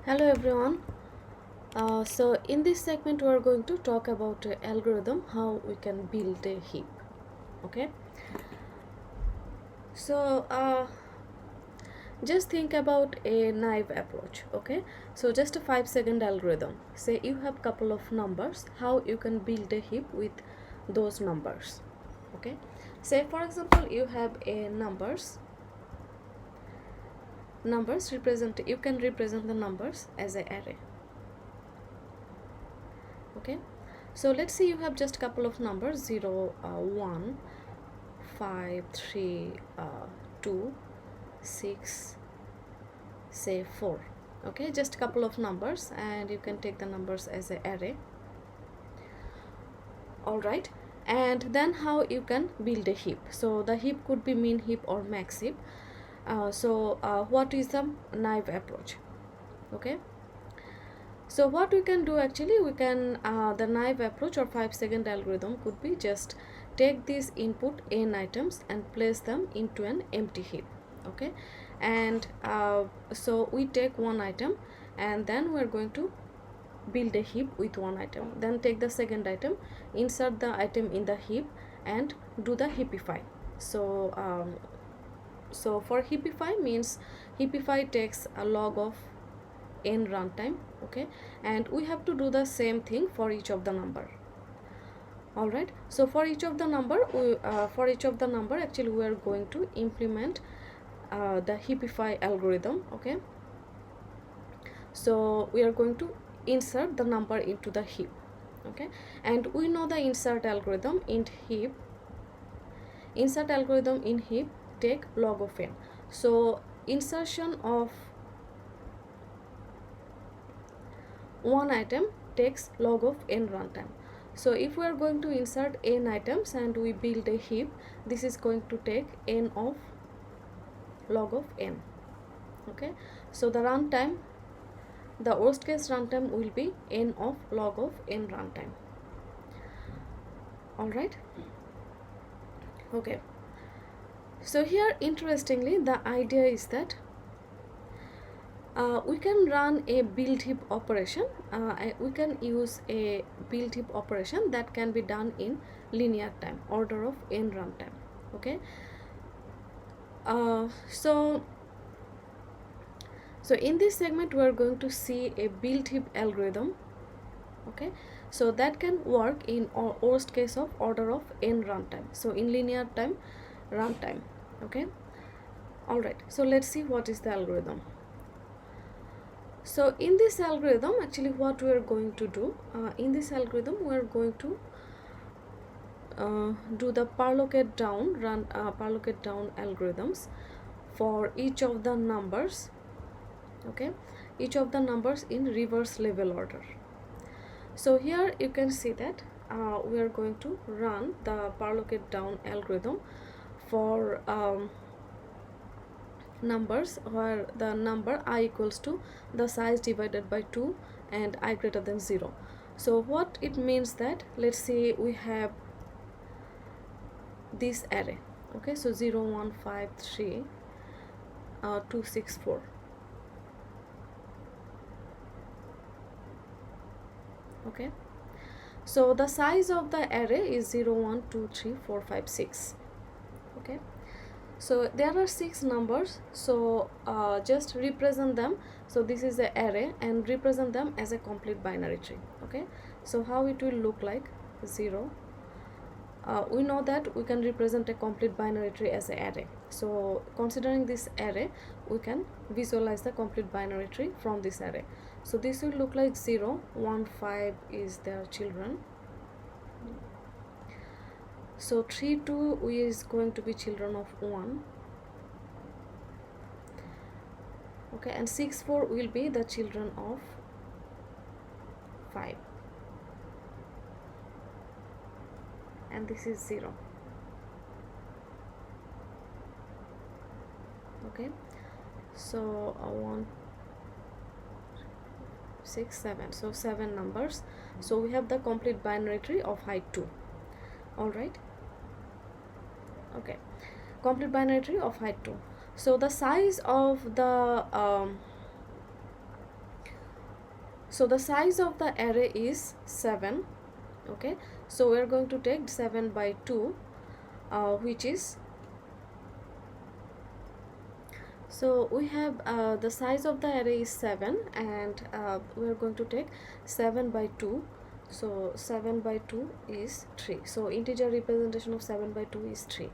Hello everyone. So in this segment we are going to talk about algorithm, how we can build a heap. Okay. So just think about a naive approach. Okay. So just a 5-second algorithm. Say you have couple of numbers. How you can build a heap with those numbers. Okay. Say for example you have a numbers represent. You can represent the numbers as an array. Okay, so let's say you have just a couple of numbers 0 1 5 3 2 6 say 4. Okay, just a couple of numbers and you can take the numbers as an array. All right, and then how you can build a heap. So the heap could be min heap or max heap. What is the naive approach? Okay, so what we can do, actually we can the naive approach or 5-second algorithm could be just take these input n items and place them into an empty heap. Okay, and so we take one item and then we're going to build a heap with one item, then take the second item, insert the item in the heap and do the heapify. So for heapify means heapify takes a log of n runtime. Okay, and we have to do the same thing for each of the number. All right, so for each of the number actually we are going to implement the heapify algorithm. Okay, so we are going to insert the number into the heap. Okay, and we know the insert algorithm in heap take log of n. So insertion of one item takes log of n runtime. So if we are going to insert n items and we build a heap, this is going to take n of log of n. Okay, so the runtime, the worst case runtime will be n of log of n runtime. All right, okay, so here interestingly the idea is that we can run a build heap operation. We can use a build heap operation that can be done in linear time, order of n runtime. Okay, so in this segment we are going to see a build heap algorithm. Okay, so that can work in worst case of order of n runtime, so in linear time runtime. Okay, all right, so let's see what is the algorithm. So in this algorithm, actually what we are going to do, in this algorithm we are going to do the parallocate down algorithms for each of the numbers. Okay, each of the numbers in reverse level order. So here you can see that we are going to run the parallocate down algorithm for numbers where the number I equals to the size divided by 2 and I greater than 0. So what it means that, let's say we have this array. Okay, so 0 1 5 3 2 6 4. Okay, so the size of the array is 0 1 2 3 4 5 6. Okay, so there are 6 numbers, so just represent them. So this is the array and represent them as a complete binary tree. Okay, so how it will look like: 0, we know that we can represent a complete binary tree as an array. So considering this array, we can visualize the complete binary tree from this array. So this will look like 0 1 5 is their children. So 3 2 is going to be children of 1. Okay, and 6 4 will be the children of 5, and this is 0. Okay, so 1 6 7, so 7 numbers. So we have the complete binary tree of height 2. All right, okay, complete binary tree of height 2. So the size of the So the size of the array is 7. Okay, so we are going to take 7 by 2, which is, so we have the size of the array is 7, and we are going to take 7 by 2. So 7 by 2 is 3. So integer representation of 7 by 2 is 3.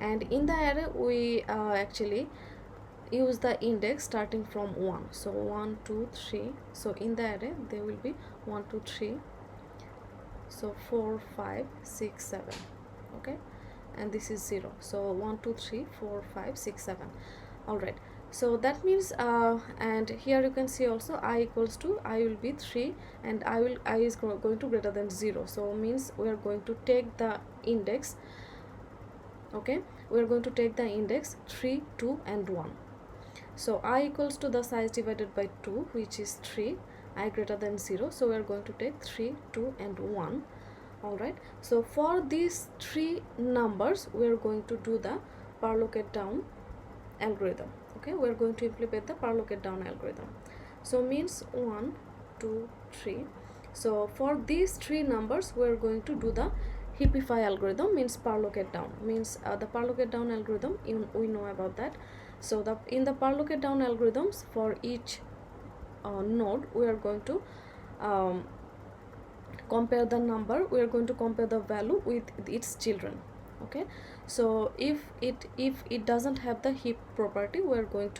And in the array we actually use the index starting from 1. So 1 2 3. So in the array there will be 1 2 3, so 4 5 6 7. Okay, and this is 0. So 1 2 3 4 5 6 7. All right, so that means and here you can see also I equals to, I will be 3, and I is going to greater than 0. So means we are going to take the index. Okay, we are going to take the index 3 2 and 1. So I equals to the size divided by 2, which is 3, I greater than 0. So we are going to take 3 2 and 1. All right, so for these three numbers we are going to do the parallocate down algorithm. Okay, we are going to implement the parallocate down algorithm. So means 1 2 3. So for these three numbers we are going to do the heapify algorithm, means parallocate down, means the parallocate down algorithm, we know about that. So in the parallocate down algorithms, for each node we are going to compare the number, we are going to compare the value with its children. Okay, so if it doesn't have the heap property, we are going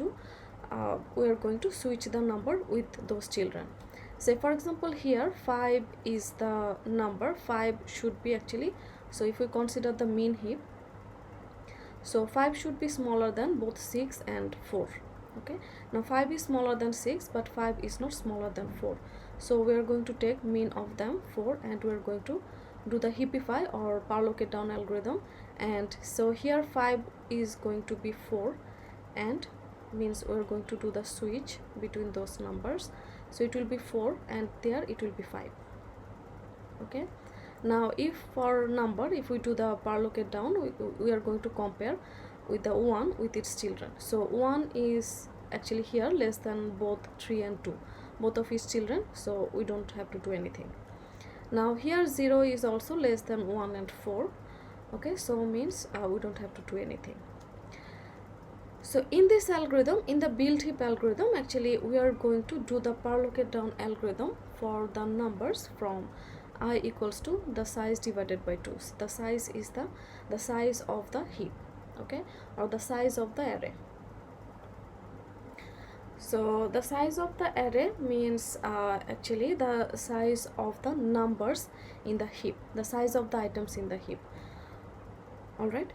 to switch the number with those children. Say for example here 5 is the number, 5 should be actually, so if we consider the mean heap, so 5 should be smaller than both 6 and 4. Okay, now 5 is smaller than 6, but 5 is not smaller than 4. So we are going to take mean of them 4, and we are going to do the heapify or parallocate down algorithm. And so here 5 is going to be 4, and means we are going to do the switch between those numbers. So it will be 4, and there it will be 5. Okay, now if for number, if we do the parallocate down, we are going to compare with the 1 with its children. So 1 is actually here less than both 3 and 2, both of its children, so we don't have to do anything. Now here 0 is also less than 1 and 4. Okay, so means we don't have to do anything. So in this algorithm, in the build heap algorithm, actually we are going to do the parallocate down algorithm for the numbers from I equals to the size divided by 2. So the size is the size of the heap. Okay, or the size of the array. So the size of the array means actually the size of the numbers in the heap, the size of the items in the heap. All right,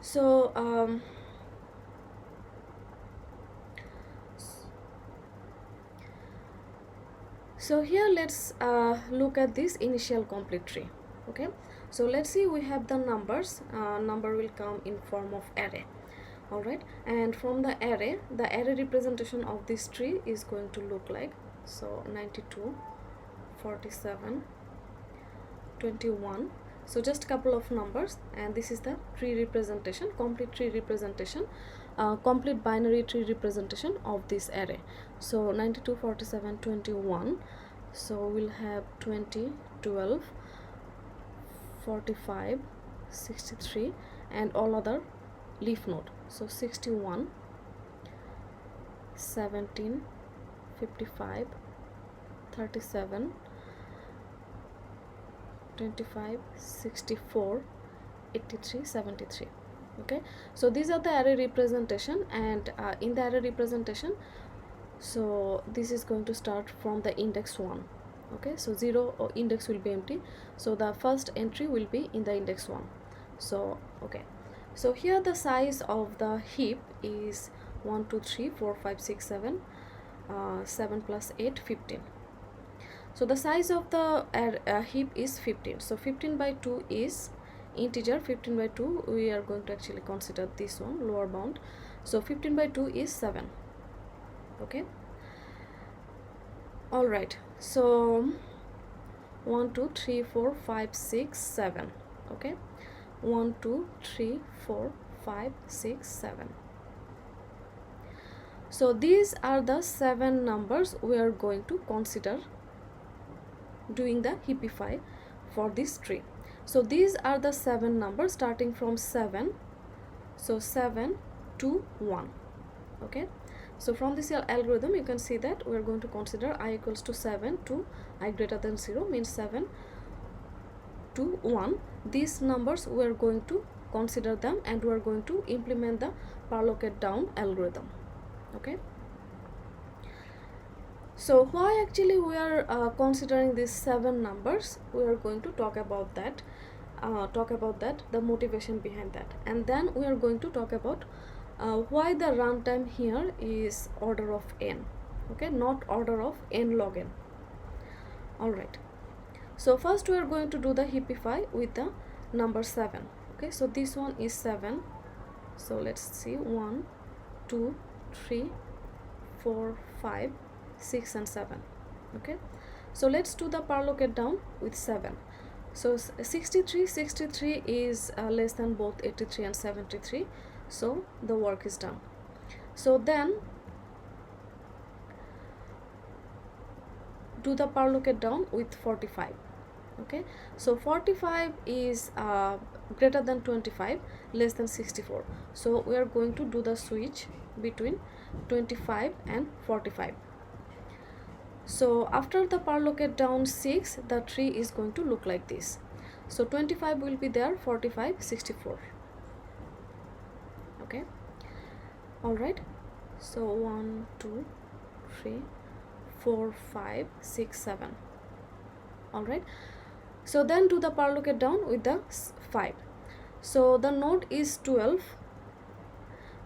so so here let's look at this initial complete tree. Okay, so let's see, we have the numbers, number will come in form of array. All right, and from the array representation of this tree is going to look like, so 92 47 21. So just couple of numbers, and this is the tree representation, complete tree representation, complete binary tree representation of this array. So 92 47 21, so we'll have 20 12 45 63 and all other leaf node. So 61 17 55 37 25 64 83 73. Okay, so these are the array representation, and in the array representation, so this is going to start from the index 1. Okay, so 0 or index will be empty, so the first entry will be in the index 1. So okay, so here the size of the heap is 1 2 3 4 5 6 7 7 plus 8 15. So the size of the heap is 15. So 15 by 2 is integer. 15 by 2 we are going to actually consider this one, lower bound. So 15 by 2 is 7. Okay, all right, so 1 2 3 4 5 6 7. Okay, 1 2 3 4 5 6 7. So these are the 7 numbers we are going to consider doing the heapify for this tree. So these are the 7 numbers starting from 7, so 7 to 1. Okay, so from this algorithm you can see that we are going to consider I equals to 7 to I greater than 0, means 7 to 1. These numbers we are going to consider them, and we are going to implement the parallocate down algorithm. Okay, so why actually we are considering these 7 numbers, we are going to talk about that, the motivation behind that, and then we are going to talk about why the runtime here is order of n. Okay, not order of n log n. All right, so first we are going to do the heapify with the number 7. Okay, so this one is 7, so let's see, 1 2 3 4 5 6 and 7. Okay, so let's do the parallocate down with 7. So 63 is less than both 83 and 73, so the work is done. So then do the parallocate down with 45. Okay, so 45 is greater than 25, less than 64, so we are going to do the switch between 25 and 45. So after the parallocate down 6, the tree is going to look like this. So 25 will be there, 45, 64. Okay, all right, so 1 2 3 4 5 6 7. All right, so then do the parallocate down with the 5. So the node is 12,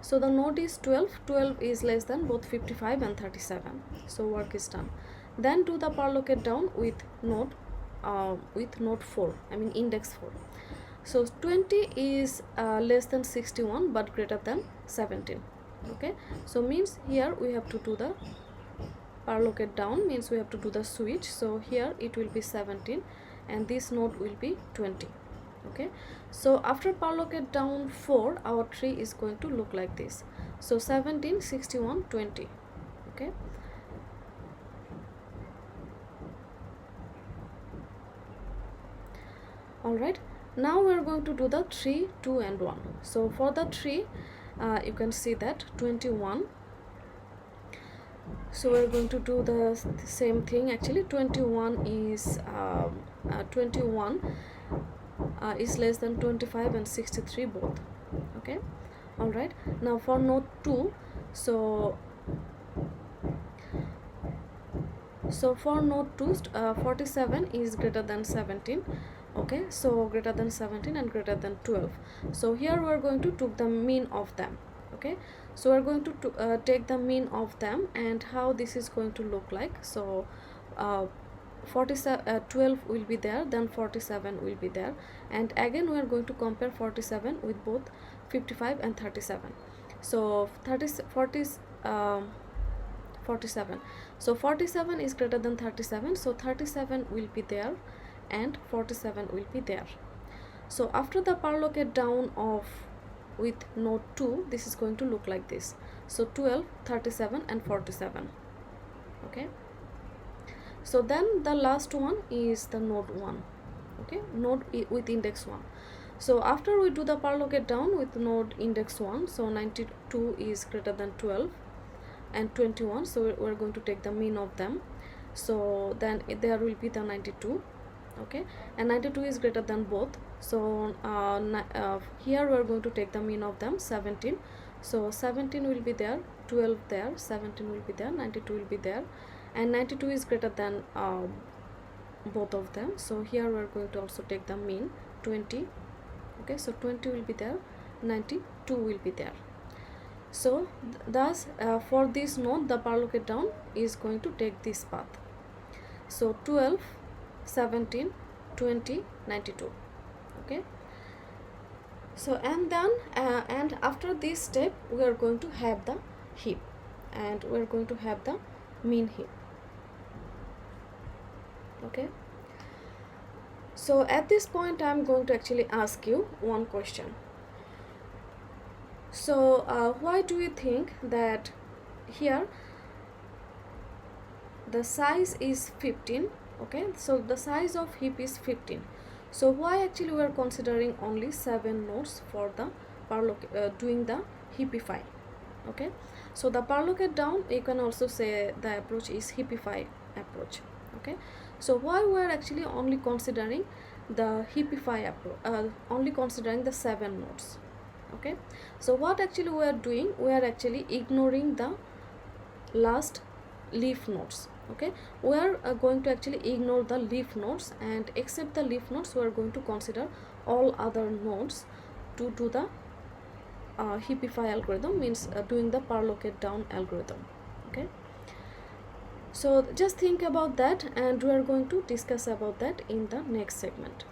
so the node is 12 is less than both 55 and 37, so work is done. Then do the parallocate down with node 4, I mean index 4. So 20 is less than 61 but greater than 17. Okay, so means here we have to do the parallocate down, means we have to do the switch. So here it will be 17 and this node will be 20. Okay, so after parallocate down 4, our tree is going to look like this. So 17 61 20. Okay, all right, now we are going to do the 3 2 and 1. So for the 3 you can see that 21, so we're going to do the same thing. Actually 21 is 21 is less than 25 and 63 both. Okay, all right, now for node 2, so for node 2 47 is greater than 17. Okay, so greater than 17 and greater than 12. So here we are going to take the mean of them. Okay, so we are going to take the mean of them, and how this is going to look like. So 12 will be there, then 47 will be there, and again we are going to compare 47 with both 55 and 37. So 47, so 47 is greater than 37, so 37 will be there and 47 will be there. So after the parallocate down of with node 2, this is going to look like this. So 12 37 and 47. Okay, so then the last one is the node 1. Okay, node with index 1. So after we do the parallocate down with node index 1, so 92 is greater than 12 and 21, so we're going to take the mean of them. So then there will be the 92. Okay, and 92 is greater than both, so here we are going to take the mean of them, 17. So 17 will be there, 12 there, 17 will be there, 92 will be there, and 92 is greater than both of them, so here we are going to also take the mean, 20. Okay, so 20 will be there, 92 will be there. So thus for this node the parallocate down is going to take this path. So 12 17 20 92. Okay, so and then and after this step we are going to have the heap, and we are going to have the mean heap. Okay, so at this point I am going to actually ask you one question. So why do you think that here the size is 15. Okay, so the size of heap is 15. So why actually we are considering only 7 nodes for the doing the heapify? Okay, so the perlocate down, you can also say the approach is heapify approach. Okay, so why we are actually only considering the heapify approach, only considering the 7 nodes? Okay, so what actually we are doing, we are actually ignoring the last leaf nodes. Okay, we are going to actually ignore the leaf nodes, and except the leaf nodes we are going to consider all other nodes to do the heapify algorithm, means doing the perlocate down algorithm. Okay, so just think about that, and we are going to discuss about that in the next segment.